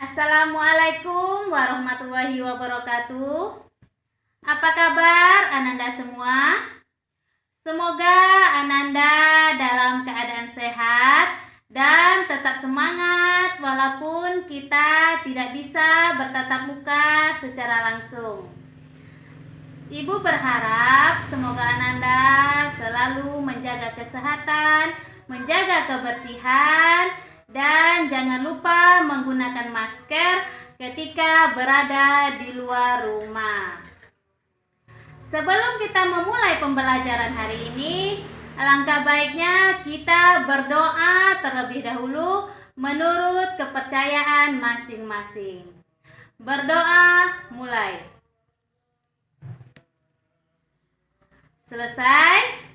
Assalamualaikum warahmatullahi wabarakatuh. Apa kabar Ananda semua? Semoga Ananda dalam keadaan sehat dan tetap semangat walaupun kita tidak bisa bertatap muka secara langsung. Ibu berharap semoga Ananda selalu menjaga kesehatan, menjaga kebersihan, dan jangan lupa menggunakan masker ketika berada di luar rumah. Sebelum kita memulai pembelajaran hari ini, alangkah baiknya kita berdoa terlebih dahulu menurut kepercayaan masing-masing. Berdoa mulai. Selesai?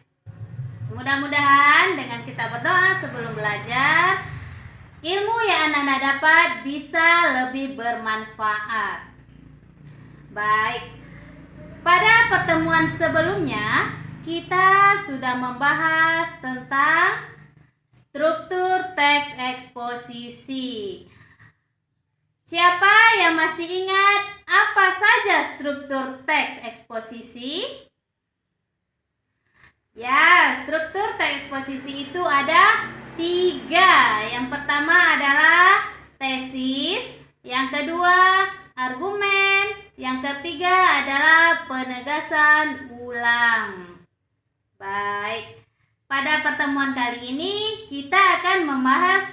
Mudah-mudahan dengan kita berdoa sebelum belajar, ilmu yang Anda dapat bisa lebih bermanfaat. Baik, pada pertemuan sebelumnya kita sudah membahas tentang struktur teks eksposisi. Siapa yang masih ingat apa saja struktur teks eksposisi? Ya, struktur teks eksposisi itu ada 3. Yang pertama adalah tesis, yang kedua argumen, yang ketiga adalah penegasan ulang. Baik, pada pertemuan kali ini kita akan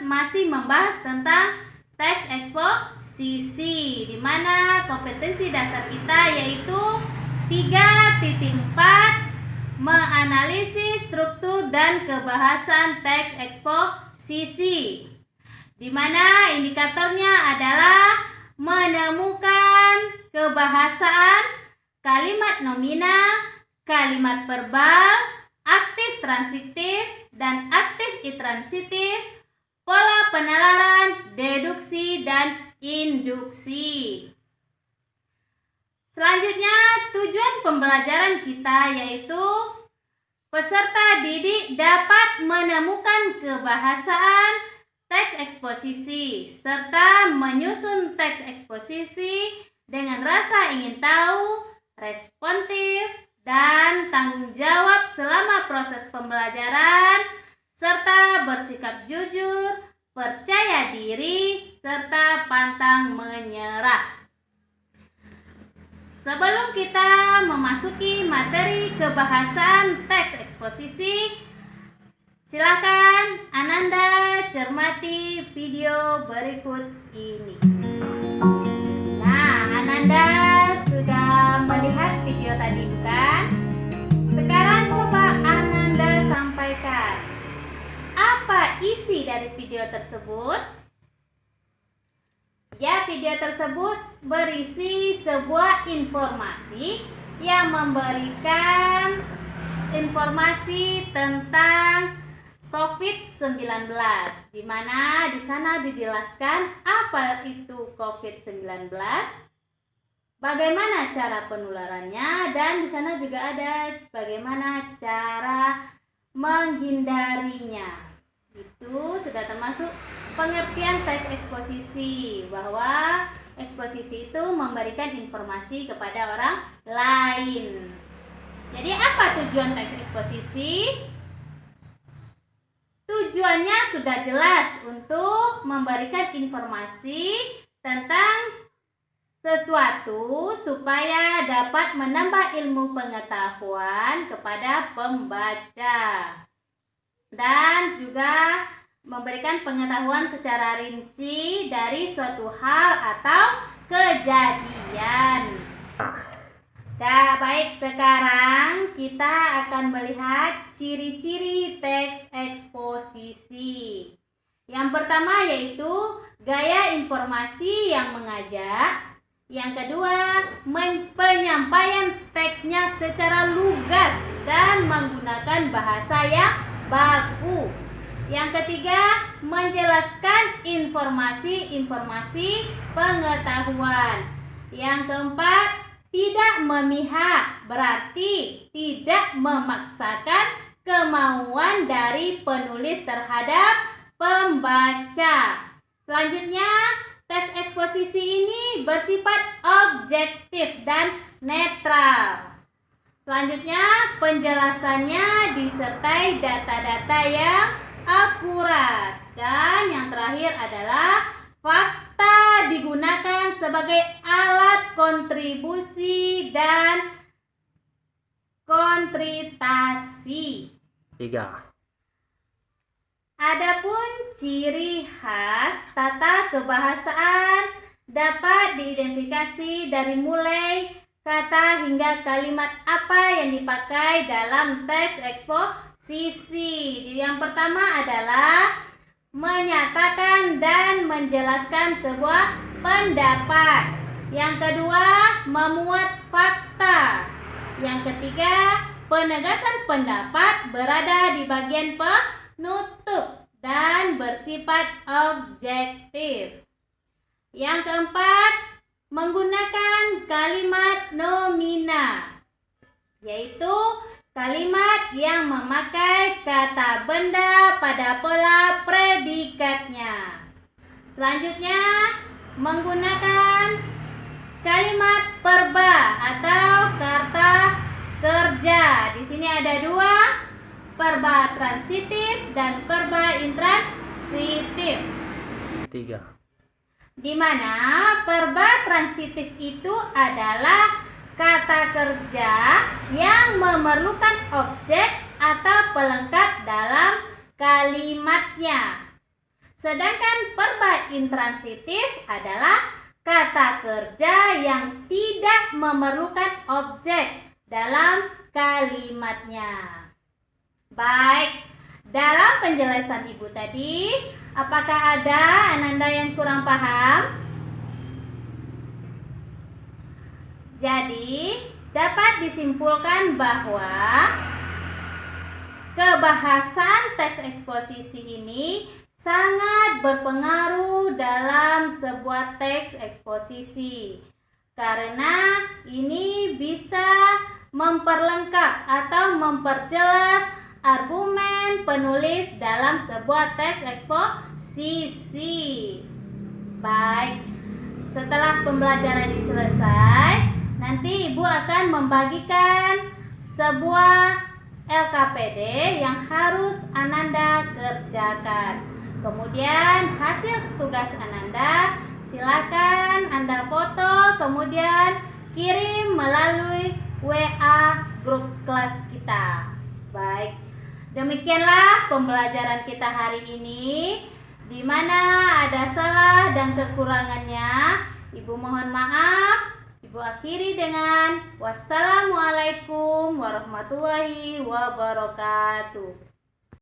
masih membahas tentang teks eksposisi, di mana kompetensi dasar kita yaitu 3.4 menganalisis struktur dan kebahasan teks eksposisi, di mana indikatornya adalah menemukan kebahasaan kalimat nominal, kalimat verbal, aktif transitif dan aktif intransitif, pola penalaran, deduksi dan induksi. Selanjutnya, tujuan pembelajaran kita yaitu peserta didik dapat menemukan kebahasaan teks eksposisi serta menyusun teks eksposisi dengan rasa ingin tahu, responsif, dan tanggung jawab selama proses pembelajaran, serta bersikap jujur, percaya diri, serta pantang menyerah. Sebelum kita memasuki materi kebahasan teks eksposisi, silakan Ananda cermati video berikut ini. Nah, Ananda sudah melihat video tadi bukan? Sekarang coba Ananda sampaikan. Apa isi dari video tersebut? Ya, video tersebut berisi sebuah informasi yang memberikan informasi tentang COVID-19, di mana di sana dijelaskan apa itu COVID-19, bagaimana cara penularannya, dan di sana juga ada bagaimana cara menghindarinya. Itu sudah termasuk pengertian teks eksposisi, bahwa eksposisi itu memberikan informasi kepada orang lain. Jadi apa tujuan teks eksposisi? Tujuannya sudah jelas, untuk memberikan informasi tentang sesuatu supaya dapat menambah ilmu pengetahuan kepada pembaca, dan juga memberikan pengetahuan secara rinci dari suatu hal atau kejadian. Nah, baik, sekarang kita akan melihat ciri-ciri teks eksposisi. Yang pertama yaitu gaya informasi yang mengajak. Yang kedua, penyampaian teksnya secara lugas dan menggunakan bahasa yang baku. Yang ketiga, menjelaskan informasi pengetahuan. Yang keempat, tidak memihak, berarti tidak memaksakan kemauan dari penulis terhadap pembaca. Selanjutnya, teks eksposisi bersifat objektif dan netral. Selanjutnya, penjelasannya disertai data-data yang akurat. Dan yang terakhir adalah fakta digunakan sebagai alat kontribusi dan kontritasi. 3. Adapun ciri khas tata kebahasaan dapat diidentifikasi dari mulai kata hingga kalimat apa yang dipakai dalam teks eksposisi. Yang pertama adalah menyatakan dan menjelaskan sebuah pendapat. Yang kedua, memuat fakta. Yang ketiga, penegasan pendapat berada di bagian penutup dan bersifat objektif. Yang keempat, menggunakan kalimat nomina, yaitu kalimat yang memakai kata benda pada pola predikatnya. Selanjutnya, menggunakan kalimat perba atau kata kerja. Di sini ada dua, perba transitif dan perba intransitif. 3. Di mana perba transitif itu adalah kata kerja yang memerlukan objek atau pelengkap dalam kalimatnya. Sedangkan perba intransitif adalah kata kerja yang tidak memerlukan objek dalam kalimatnya. Baik, dalam penjelasan Ibu tadi, apakah ada Ananda yang kurang paham? Jadi, dapat disimpulkan bahwa kebahasan teks eksposisi ini sangat berpengaruh dalam sebuah teks eksposisi, karena ini bisa memperlengkap atau memperjelas argumen penulis dalam sebuah teks eksposisi. Baik, setelah pembelajaran ini selesai, nanti Ibu akan membagikan sebuah LKPD yang harus Ananda kerjakan. Kemudian hasil tugas Ananda silakan Anda foto, kemudian kirim melalui WA grup kelas kita. Baik, demikianlah pembelajaran kita hari ini. Di mana ada salah dan kekurangannya, Ibu mohon maaf. Ibu akhiri dengan wassalamualaikum warahmatullahi wabarakatuh.